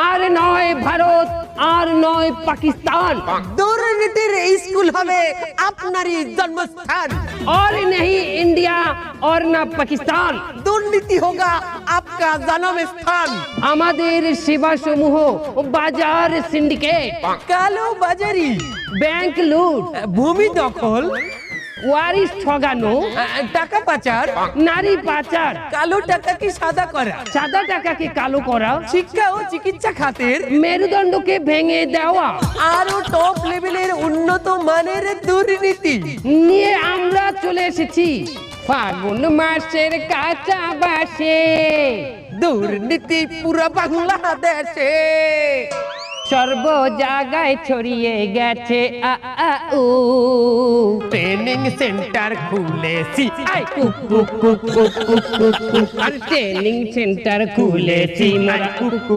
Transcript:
আর নয় ভারত, আর নয় পাকিস্তান। দুর্নীতির স্কুল হবে আপনারই জন্মস্থান। और नहीं इंडिया और ना পাকিস্তান। দুর্নীতি হোগা আপকা জন্ম স্থান। আমাদের সেবা সমূহ বাজার সিন্ডিকেট, কালো বাজারি, ব্যাংক লুট, ভূমি দখল, ওয়ারিশ ঠগানো, টাকা পাচার, নারী পাচার, কালো টাকাকে সাদা করা, সাদা টাকাকে কালো করা, শিক্ষা ও চিকিৎসা খাতের মেরুদণ্ডকে ভেঙে দেওয়া আরো টপ লেভেলের উন্নত মানের দুর্নীতি নিয়ে আমরা চলে এসেছি ফাগুন মাসের কাঁচা বাসে। দুর্নীতি পুরো বাংলাদেশে সর্ব জায়গায় ছড়িয়ে গেছে আ আ উ। ট্রেনিং সেন্টার খুলেছি আই কুক কুক কুক কুক কুক কুক কুক। আর ট্রেনিং সেন্টার খুলেছি মারা কুক কুক